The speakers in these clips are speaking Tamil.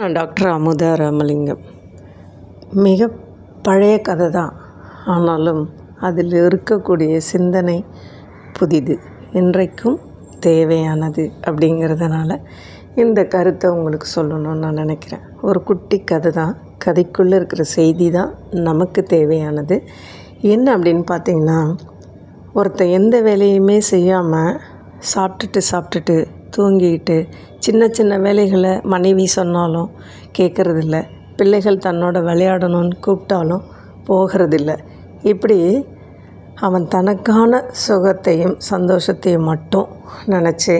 நான் டாக்டர் அமுதா ராமலிங்கம். மிக பழைய கதை தான், ஆனாலும் அதில் இருக்கக்கூடிய சிந்தனை புதிது, இன்றைக்கும் தேவையானது. அப்படிங்கிறதுனால இந்த கருத்தை உங்களுக்கு சொல்லணும்னு நான் நினைக்கிறேன். ஒரு குட்டி கதை தான், கதைக்குள்ளே இருக்கிற செய்தி தான் நமக்கு தேவையானது. என்ன அப்படின்னு பார்த்திங்கன்னா, ஒருத்தன் எந்த வேலையுமே செய்யாமல் சாப்பிட்டுட்டு தூங்கிக்கிட்டு சின்ன சின்ன வேலைகளை மனைவி சொன்னாலும் கேட்குறதில்ல, பிள்ளைகள் தன்னோட விளையாடணும்னு கூப்பிட்டாலும் போகிறதில்ல. இப்படி அவன் தனக்கான சுகத்தையும் சந்தோஷத்தையும் மட்டும் நினச்சி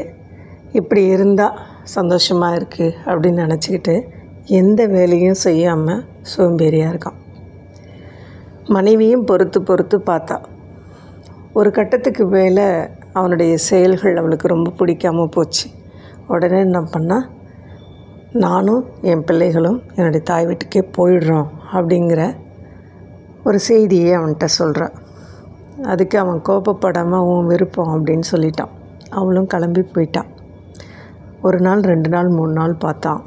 இப்படி இருந்தால் சந்தோஷமாக இருக்குது அப்படின்னு நினச்சிக்கிட்டு எந்த வேலையும் செய்யாமல் சோம்பேறியாக இருக்கான். மனைவியும் பொறுத்து பார்த்தா. ஒரு கட்டத்துக்கு மேலே அவனுடைய செயல்கள் அவளுக்கு ரொம்ப பிடிக்காமல் போச்சு. உடனே என்ன பண்ணால், நானும் என் பிள்ளைகளும் என்னுடைய தாய் வீட்டுக்கே போயிடுறோம் அப்படிங்கிற ஒரு செய்தியை அவன்கிட்ட சொல்கிறான். அதுக்கு அவன் கோபப்படாமல் உன் விருப்பம் அப்படின்னு சொல்லிட்டான். அவளும் கிளம்பி போயிட்டான். 1 நாள் 2 நாள் 3 நாள் பார்த்தான்.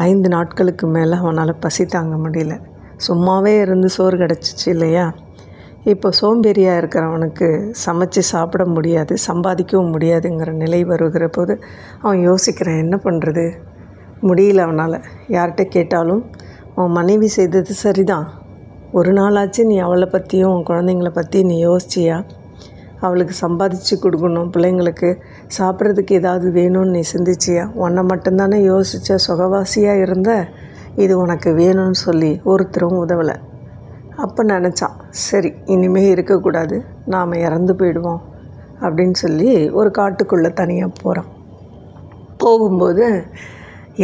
5 நாட்களுக்கு மேலே அவனால் பசி தாங்க முடியல. சும்மாவே இருந்து சோறு கிடச்சிச்சு இல்லையா. இப்போ சோம்பேறியாக இருக்கிறவனுக்கு சமைச்சு சாப்பிட முடியாது, சம்பாதிக்கவும் முடியாதுங்கிற நிலை வருகிற போது அவன் யோசிக்கிறான், என்ன பண்ணுறது, முடியல அவனால். யார்கிட்ட கேட்டாலும் உன் மனைவி செய்தது சரிதான், ஒரு நாளாச்சு நீ அவளை பற்றியும் உன் குழந்தைங்கள பற்றி நீ யோசிச்சியா, அவளுக்கு சம்பாதிச்சு கொடுக்கணும், பிள்ளைங்களுக்கு சாப்பிட்றதுக்கு ஏதாவது வேணும்னு நீ சிந்திச்சியா, உன்னை மட்டும்தானே யோசிச்ச, சுகவாசியாக இருந்த, இது உனக்கு வேணும்னு சொல்லி ஒருத்தரும் உதவலை. அப்போ நினச்சான், சரி இனிமேல் இருக்கக்கூடாது, நாம் இறந்து போயிடுவோம் அப்படின்னு சொல்லி ஒரு காட்டுக்குள்ளே தனியாக போகிறான். போகும்போது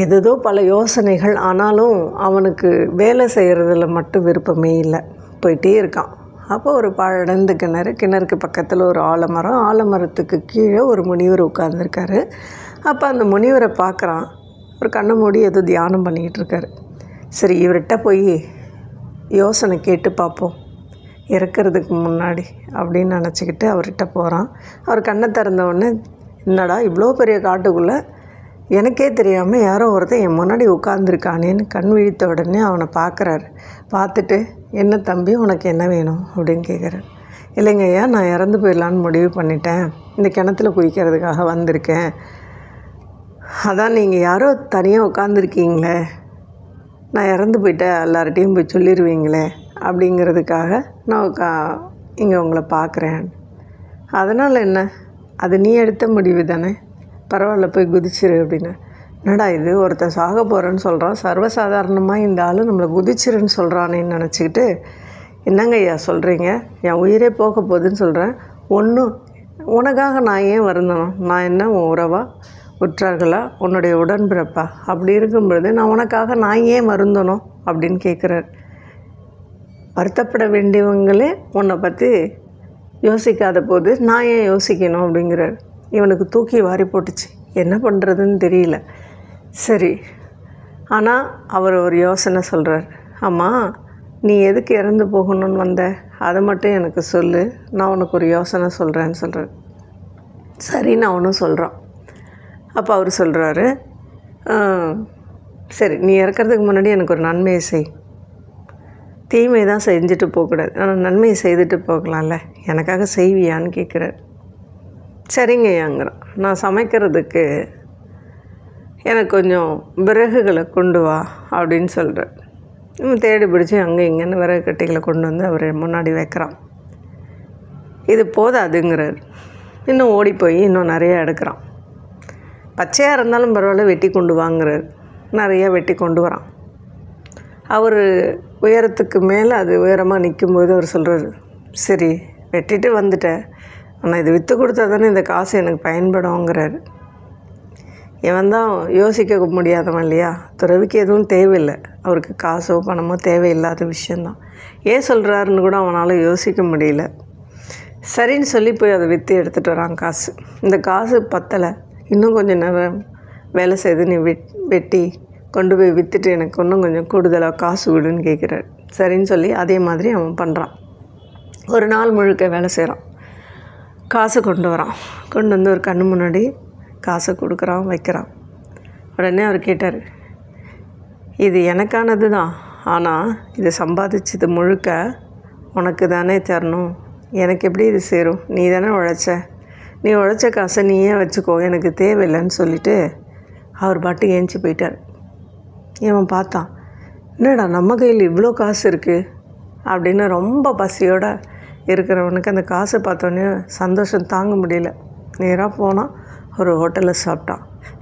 ஏதோ பல யோசனைகள், ஆனாலும் அவனுக்கு வேலை செய்கிறதுல மட்டும் விருப்பமே இல்லை. போயிட்டே இருக்கான். அப்போ ஒரு பழந்த கிணறுக்கு பக்கத்தில் ஒரு ஆலமரம், ஆலமரத்துக்கு கீழே ஒரு முனிவர் உட்கார்ந்துருக்காரு. அப்போ அந்த முனிவரை பார்க்குறான். ஒரு கண்ணை மூடி ஏதோ தியானம் பண்ணிக்கிட்டு இருக்காரு. சரி இவர்கிட்ட போய் யோசனை கேட்டு பார்ப்போம் இறக்கிறதுக்கு முன்னாடி அப்படின்னு நினச்சிக்கிட்டு அவர்கிட்ட போகிறான். அவர் கண்ணை திறந்தவுடனே, என்னடா இவ்வளோ பெரிய காட்டுக்குள்ளே எனக்கே தெரியாமல் யாரோ ஒருத்தன் என் முன்னாடி உட்காந்துருக்கானேன்னு கண் விழித்த உடனே அவனை பார்க்குறாரு. பார்த்துட்டு, என்ன தம்பி உனக்கு என்ன வேணும் அப்படின்னு கேட்குறாரு. இல்லைங்க ஐயா, நான் இறந்து போயிடலான்னு முடிவு பண்ணிட்டேன், இந்த கிணத்துல குதிக்கிறதுக்காக வந்திருக்கேன். அதான் நீங்கள் யாரோ தனியாக உட்காந்துருக்கீங்களே, நான் இறந்து போயிட்டேன் எல்லார்ட்டையும் போய் சொல்லிடுவீங்களே அப்படிங்கிறதுக்காக நான் இங்கே உங்களை பார்க்குறேன். அதனால் என்ன, அது நீ எடுத்த முடிவு தானே, பரவாயில்ல போய் குதிச்சிரு அப்படின்னு. என்னடா இது, ஒருத்தன் சாக போகிறேன்னு சொல்கிறான், சர்வசாதாரணமாக இந்த ஆள் நம்மளை குதிச்சிருன்னு சொல்கிறானேன்னு நினச்சிக்கிட்டு, என்னங்க ஐயா சொல்கிறீங்க, என் உயிரே போக போகுதுன்னு சொல்கிறேன், ஒன்றும் உனக்காக நான் ஏன் வருந்தணும், நான் என்ன உன் உறவா, உற்றார்களா, உன்னுடைய உடன்பிறப்பா, அப்படி இருக்கும்பொழுது நான் ஏன் வருந்தணும் அப்படின்னு கேட்குறார். வருத்தப்பட வேண்டியவங்களே உன்னை பற்றி யோசிக்காத போது நான் ஏன் யோசிக்கணும் அப்படிங்கிறார். இவனுக்கு தூக்கி வாரி போட்டுச்சு, என்ன பண்ணுறதுன்னு தெரியல. சரி, ஆனால் அவர் ஒரு யோசனை சொல்கிறார். ஆமாம், நீ எதுக்கு இறந்து போகணும்னு வந்த, அதை மட்டும் எனக்கு சொல்லு, நான் உனக்கு ஒரு யோசனை சொல்கிறேன்னு சொல்கிறார். சரின்னு அவனும் சொல்கிறான். அப்போ அவர் சொல்கிறாரு, சரி நீ இறக்கிறதுக்கு முன்னாடி எனக்கு ஒரு நன்மையை செய், தீமை தான் செஞ்சுட்டு போகக்கூடாது, ஆனால் நன்மையை செய்துட்டு போகலாம்ல, எனக்காக செய்வியான்னு கேட்குறார். சரிங்கய்யாங்கிறான். நான் சமைக்கிறதுக்கு எனக்கு கொஞ்சம் விறகுகளை கொண்டு வா அப்படின்னு சொல்கிறார். இவன் தேடி பிடிச்சி அங்கே இங்கேன்னு விறகு கட்டிகளை கொண்டு வந்து அவர் முன்னாடி வைக்கிறான். இது போதாதுங்கிறார். இன்னும் ஓடி போய் இன்னும் நிறையா எடுக்கிறான். பச்சையாக இருந்தாலும் பரவாயில்ல, வெட்டி கொண்டு வாங்குறார். நிறையா வெட்டி கொண்டு வரான். அவர் உயரத்துக்கு மேலே அது உயரமாக நிற்கும்போது அவர் சொல்கிறார், சரி வெட்டிட்டு வந்துட்டேன், ஆனால் இது விற்று கொடுத்தா தானே இந்த காசு எனக்கு பயன்படுங்கிறார். இவன் தான் யோசிக்க முடியாதவன் இல்லையா, துறவிக்கு எதுவும் தேவையில்லை, அவருக்கு காசோ பணமோ தேவையில்லாத விஷயந்தான், ஏன் சொல்கிறாருன்னு கூட அவனால் யோசிக்க முடியல. சரின்னு சொல்லி போய் அதை விற்று எடுத்துகிட்டு வரான் காசு. இந்த காசு பத்தலை, இன்னும் கொஞ்சம் நேரம் வேலை செய்து நீ வெட்டி கொண்டு போய் விற்றுட்டு எனக்கு இன்னும் கொஞ்சம் கூடுதலாக காசு விடுன்னு கேட்குறாரு. சரின்னு சொல்லி அதே மாதிரி அவன் பண்ணுறான். ஒரு நாள் முழுக்க வேலை செய்கிறான், காசு கொண்டு வரான். கொண்டு வந்து ஒரு கண்ணு முன்னாடி காசை கொடுக்குறான், வைக்கிறான். உடனே அவர் கேட்டார், இது எனக்கானது தான், ஆனால் இதை சம்பாதிச்சது முழுக்க உனக்கு தானே தரணும். எனக்கு எப்படி இது சேரும்? நீ தானே உழைச்ச, நீ உழைச்ச காசை நீயே வச்சுக்கோ, எனக்கு தேவையில்லைன்னு சொல்லிவிட்டு அவர் பாட்டு ஏஞ்சி போயிட்டார். இவன் பார்த்தான், என்னடா நம்ம கையில் இவ்வளோ காசு இருக்குது அப்படின்னு. ரொம்ப பசியோடு இருக்கிறவனுக்கு அந்த காசை பார்த்தோன்னே சந்தோஷம் தாங்க முடியல. நேராக போனால் ஒரு ஹோட்டலில்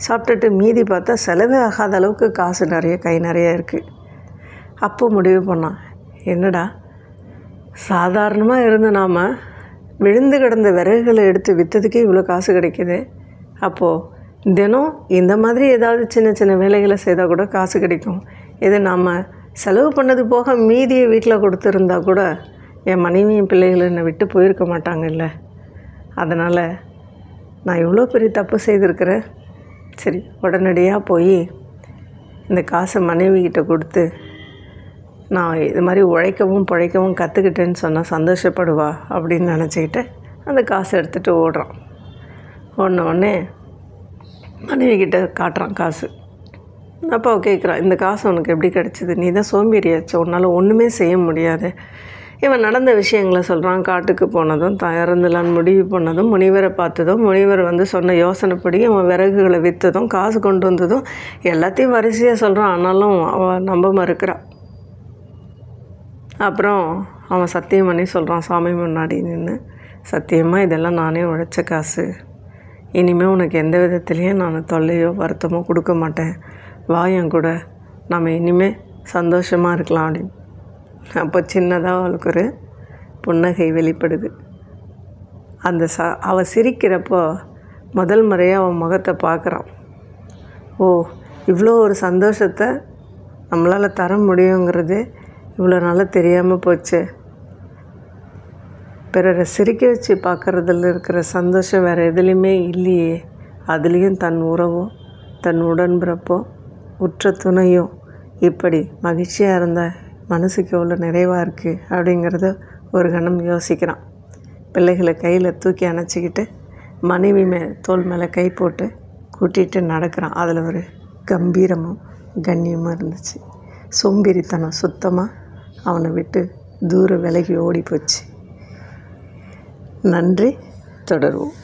சாப்பிட்டுட்டு மீதி பார்த்தா செலவே ஆகாத அளவுக்கு காசு நிறைய கை நிறைய இருக்குது. அப்போ முடிவு பண்ணான், என்னடா சாதாரணமாக இருந்து நாம் விழுந்து கிடந்த விறகுகளை எடுத்து விற்றதுக்கே இவ்வளோ காசு கிடைக்கிது. அப்போது தினம் இந்த மாதிரி ஏதாவது சின்ன சின்ன வேலைகளை செய்தால் கூட காசு கிடைக்கும். இது நாம் செலவு பண்ணது போக மீதியை வீட்டில் கொடுத்துருந்தா கூட என் மனைவியும் பிள்ளைகளும் என்னை விட்டு போயிருக்க மாட்டாங்கல்ல. அதனால் நான் இவ்வளோ பெரிய தப்பு செய்திருக்கிறேன். சரி, உடனடியாக போய் இந்த காசை மனைவிக்கிட்ட கொடுத்து நான் இது மாதிரி உழைக்கவும் பிழைக்கவும் கற்றுக்கிட்டேன்னு சொன்னால் சந்தோஷப்படுவா அப்படின்னு நினச்சிக்கிட்டு அந்த காசை எடுத்துகிட்டு ஓடுறான். உடனே மனைவிக்கிட்ட காட்டுறான் காசு. அப்போ கேட்குறான், இந்த காசு உனக்கு எப்படி கிடச்சிது? நீ தான் சோம்பேறியாச்சு, உன்னால் ஒன்றுமே செய்ய முடியாது. இவன் நடந்த விஷயங்களை சொல்கிறான். காட்டுக்கு போனதும் இறந்துலான்னு முடிவு பண்ணதும், முனிவரை பார்த்ததும், முனிவர் சொன்ன யோசனைப்படி அவன் விறகுகளை விற்றதும், காசு கொண்டு வந்ததும் எல்லாத்தையும் வரிசையாக சொல்கிறான். ஆனாலும் அவன் நம்ப மறுக்கிறான். அப்புறம் அவன் சத்தியம் பண்ணி சொல்கிறான் சாமி முன்னாடி நின்று, சத்தியமாக இதெல்லாம் நானே உழைச்ச காசு, இனிமேல் உனக்கு எந்த விதத்துலேயும் நான் தொல்லையோ வருத்தமோ கொடுக்க மாட்டேன், வாயன் கூட நம்ம இனிமேல் சந்தோஷமாக இருக்கலாம் அப்படின்னு. அப்போ சின்னதாக அவளுக்கு ஒரு புன்னகை வெளிப்படுது. அந்த அவள் சிரிக்கிறப்போ முதல் முறையாக அவன் முகத்தை பார்க்குறான். ஓ, இவ்வளோ ஒரு சந்தோஷத்தை நம்மளால் தர முடியுங்கிறது இவ்வளோ நாளாக தெரியாமல் போச்சு. பிறரை சிரிக்க வச்சு பார்க்குறதுல இருக்கிற சந்தோஷம் வேறு எதுலேயுமே இல்லையே. அதுலேயும் தன் உறவோ தன் உடன்பிறப்போ உற்ற துணையோ இப்படி மகிழ்ச்சியாக இருந்தால் மனசுக்கு எவ்வளோ நிறைவாக இருக்குது அப்படிங்கிறத ஒரு கணம் யோசிக்கிறான். பிள்ளைகளை கையில் தூக்கி அணைச்சிக்கிட்டு மனைவி தோள் மேலே கை போட்டு கூட்டிகிட்டு நடக்கிறான். அதில் ஒரு கம்பீரமும் கண்ணியமாக இருந்துச்சு. சோம்பேறித்தனம் சுத்தமாக அவனை விட்டு தூர விலகி ஓடி போச்சு. நன்றி. தொடருவோம்.